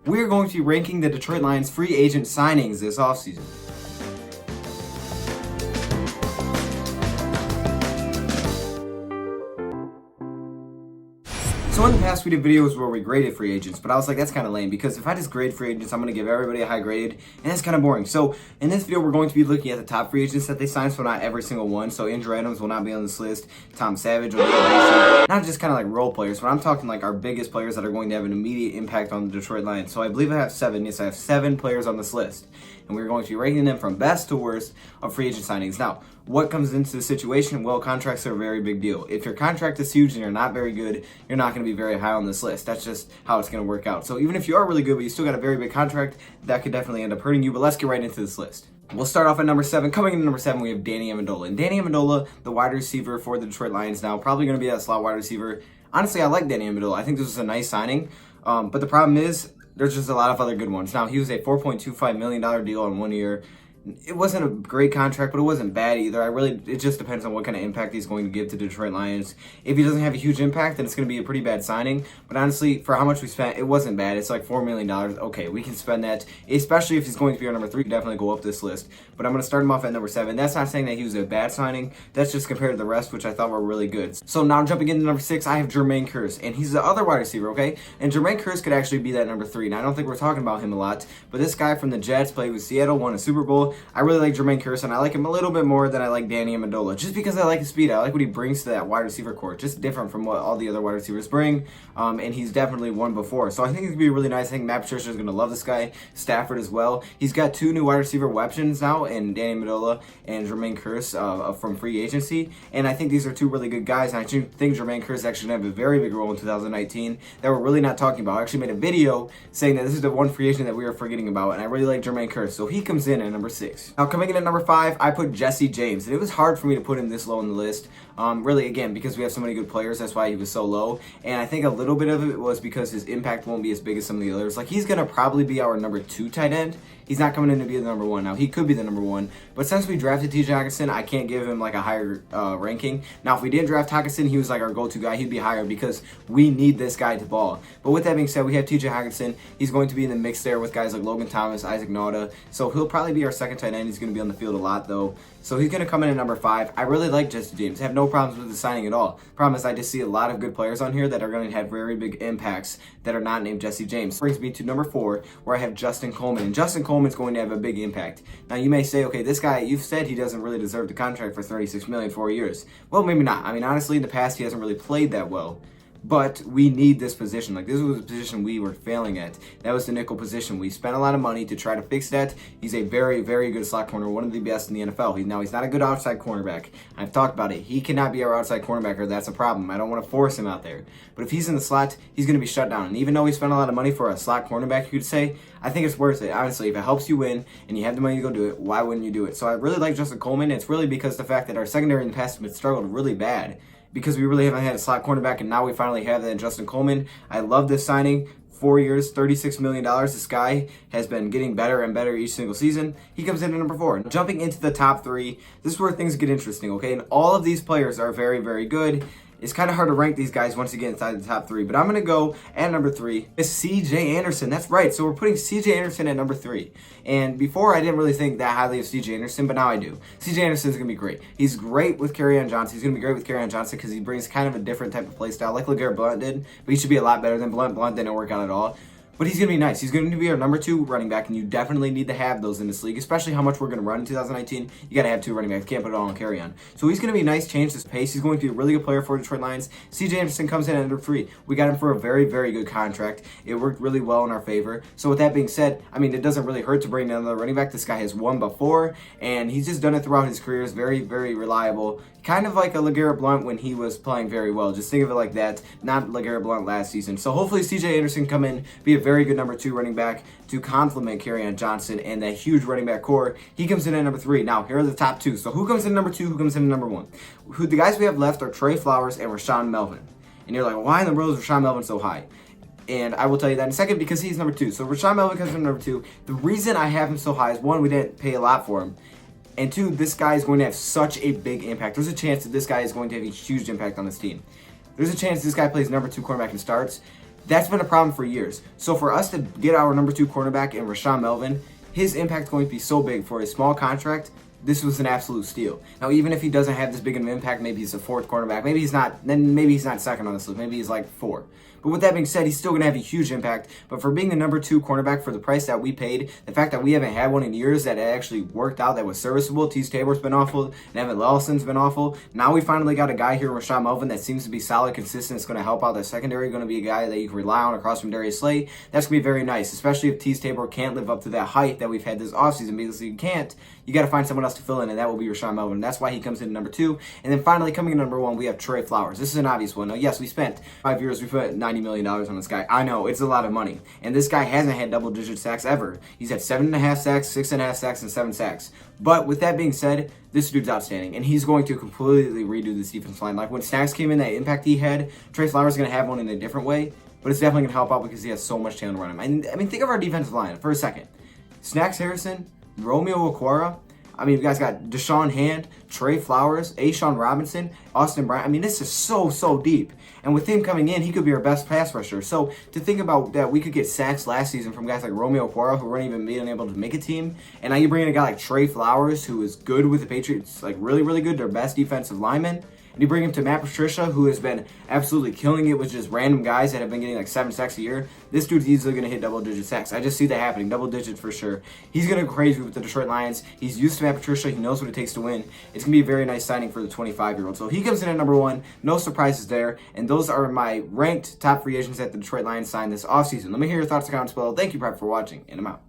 We're going to be ranking the Detroit Lions free agent signings this offseason. So in the past we did videos where we graded free agents, but I was like, that's kind of lame because if I just grade free agents, I'm going to give everybody a high grade, and that's kind of boring. So in this video, we're going to be looking at the top free agents that they signed, so not every single one. So Andrew Adams will not be on this list. Tom Savage will be on this list. Not just kind of like role players, but I'm talking like our biggest players that are going to have an immediate impact on the Detroit Lions. So I believe I have 7. Yes, I have 7 players on this list, and we're going to be ranking them from best to worst of free agent signings. Now, what comes into the situation? Well, contracts are a very big deal. If your contract is huge and you're not very good, you're not going to be very high on this list. That's just how it's going to work out. So even if you are really good, but you still got a very big contract, that could definitely end up hurting you. But let's get right into this list. We'll start off at number 7. Coming in at number 7, we have Danny Amendola. And Danny Amendola, the wide receiver for the Detroit Lions now, probably going to be that slot wide receiver. Honestly, I like Danny Amendola. I think this was a nice signing. But the problem is, there's just a lot of other good ones. Now, he was a $4.25 million deal on 1 year. It wasn't a great contract, but it wasn't bad either. It just depends on what kind of impact he's going to give to the Detroit Lions. If he doesn't have a huge impact, then it's going to be a pretty bad signing. But honestly, for how much we spent, it wasn't bad. It's like $4 million. Okay, we can spend that, especially if he's going to be our number 3. Definitely go up this list. But I'm going to start him off at number 7. That's not saying that he was a bad signing. That's just compared to the rest, which I thought were really good. So now jumping into number 6, I have Jermaine Kearse, and he's the other wide receiver, okay? And Jermaine Kearse could actually be that number 3. Now, I don't think we're talking about him a lot, but this guy from the Jets played with Seattle, won a Super Bowl. I really like Jermaine Kearse, and I like him a little bit more than I like Danny Amendola, just because I like his speed. I like what he brings to that wide receiver core, just different from what all the other wide receivers bring, and he's definitely won before. So I think it's going to be really nice. I think Matt Patricia is going to love this guy, Stafford as well. He's got 2 new wide receiver weapons now, in Danny Amendola and Jermaine Kearse from free agency, and I think these are 2 really good guys, and I think Jermaine Kearse actually going to have a very big role in 2019 that we're really not talking about. I actually made a video saying that this is the one free agent that we are forgetting about, and I really like Jermaine Kearse, so he comes in at number 6. Now, coming in at number 5, I put Jesse James, and it was hard for me to put him this low on the list. Really, again, because we have so many good players, that's why he was so low. And I think a little bit of it was because his impact won't be as big as some of the others. Like, he's going to probably be our number 2 tight end. He's not coming in to be the number 1. Now, he could be the number 1, but since we drafted T.J. Hockenson, I can't give him like a higher ranking. Now, if we didn't draft Hockenson, he was like our go-to guy. He'd be higher because we need this guy to ball. But with that being said, we have T.J. Hockenson. He's going to be in the mix there with guys like Logan Thomas, Isaac Nauta. So he'll probably be our second tight end. He's going to be on the field a lot, though. So he's going to come in at number 5. I really like Jesse James. I have no problems with the signing at all. Problem is, I just see a lot of good players on here that are going to have very big impacts that are not named Jesse James. Brings me to number 4, where I have Justin Coleman. And Justin Coleman's going to have a big impact. Now, you may say, okay, this guy, you've said he doesn't really deserve the contract for $36 million 4 years. Well, maybe not. I mean, honestly, in the past, he hasn't really played that well. But we need this position. Like, this was the position we were failing at. That was the nickel position. We spent a lot of money to try to fix that. He's a very, very good slot corner, one of the best in the NFL. Now, he's not a good outside cornerback. I've talked about it. He cannot be our outside cornerback, or that's a problem. I don't want to force him out there. But if he's in the slot, he's going to be shut down. And even though we spent a lot of money for a slot cornerback, you could say, I think it's worth it. Honestly, if it helps you win and you have the money to go do it, why wouldn't you do it? So I really like Justin Coleman. It's really because the fact that our secondary in the past has struggled really bad, because we really haven't had a slot cornerback, and now we finally have that in Justin Coleman. I love this signing. 4 years, $36 million. This guy has been getting better and better each single season. He comes in at number 4. Jumping into the top 3, this is where things get interesting, okay? And all of these players are very, very good. It's kind of hard to rank these guys once again inside the top 3, but I'm going to go at number 3 is C.J. Anderson. That's right. So we're putting C.J. Anderson at number 3. And before I didn't really think that highly of C.J. Anderson, but now I do. C.J. Anderson is going to be great. He's great with Kerryon Johnson. He's going to be great with Kerryon Johnson because he brings kind of a different type of play style, like LeGarrette Blount did, but he should be a lot better than Blount. Blount didn't work out at all. But he's going to be nice. He's going to be our number 2 running back, and you definitely need to have those in this league, especially how much we're going to run in 2019. You got to have 2 running backs. Can't put it all on Kerryon. So he's going to be a nice change to pace. He's going to be a really good player for Detroit Lions. C.J. Anderson comes in at number 3. We got him for a very, very good contract. It worked really well in our favor. So with that being said, I mean, it doesn't really hurt to bring in another running back. This guy has won before, and he's just done it throughout his career. Is very, very reliable. Kind of like a LeGarrette Blount when he was playing very well. Just think of it like that, not LeGarrette Blount last season. So hopefully C.J. Anderson come in, be a very good number 2 running back to complement Kerryon Johnson and that huge running back core. He comes in at number 3. Now, here are the top 2. So who comes in at number 2? Who comes in at number 1? The guys we have left are Trey Flowers and Rashaan Melvin. And you're like, why in the world is Rashaan Melvin so high? And I will tell you that in a second because he's number 2. So Rashaan Melvin comes in at number 2. The reason I have him so high is, 1, we didn't pay a lot for him. And 2, this guy is going to have such a big impact. There's a chance that this guy is going to have a huge impact on this team. There's a chance this guy plays number 2 cornerback and starts. That's been a problem for years. So for us to get our number 2 cornerback in Rashaan Melvin, his impact is going to be so big for a small contract. This was an absolute steal. Now, even if he doesn't have this big of an impact, maybe he's a 4th cornerback, maybe he's not, then maybe he's not 2nd on this list, maybe he's like 4. But with that being said, he's still going to have a huge impact. But for being the number 2 cornerback for the price that we paid, the fact that we haven't had one in years that actually worked out, that was serviceable. Teez Tabor's been awful, and Evan Lawson's been awful. Now we finally got a guy here, Rashaan Melvin, that seems to be solid, consistent. It's going to help out the secondary, going to be a guy that you can rely on across from Darius Slay. That's going to be very nice, especially if Teez Tabor can't live up to that height that we've had this offseason, because if you can't, you got to find someone else to fill in, and that will be Rashaan Melvin. That's why he comes in number 2. And then finally, coming in number 1, we have Trey Flowers. This is an obvious one. Now, yes, we spent 5 years, we put $90 million on this guy. I know, it's a lot of money. And this guy hasn't had double-digit sacks ever. He's had 7.5 sacks, 6.5 sacks, and 7 sacks. But with that being said, this dude's outstanding, and he's going to completely redo this defensive line. Like when Snacks came in, that impact he had, Trey Flowers is going to have one in a different way, but it's definitely going to help out because he has so much talent around him. I mean, think of our defensive line for a second. Snacks Harrison, Romeo Okwara. I mean, you guys got Deshaun Hand, Trey Flowers, A'Shawn Robinson, Austin Bryant. I mean, this is so deep. And with him coming in, he could be our best pass rusher. So to think about that, we could get sacks last season from guys like Romeo Okwara, who weren't even being able to make a team. And now you bring in a guy like Trey Flowers, who is good with the Patriots, like really good, their best defensive lineman. And you bring him to Matt Patricia, who has been absolutely killing it with just random guys that have been getting like 7 sacks a year. This dude's easily going to hit double-digit sacks. I just see that happening, double digits for sure. He's going to go crazy with the Detroit Lions. He's used to Matt Patricia. He knows what it takes to win. It's going to be a very nice signing for the 25-year-old. So he comes in at number 1. No surprises there. And those are my ranked top free agents that the Detroit Lions signed this offseason. Let me hear your thoughts and comments below. Thank you, Prep, for watching, and I'm out.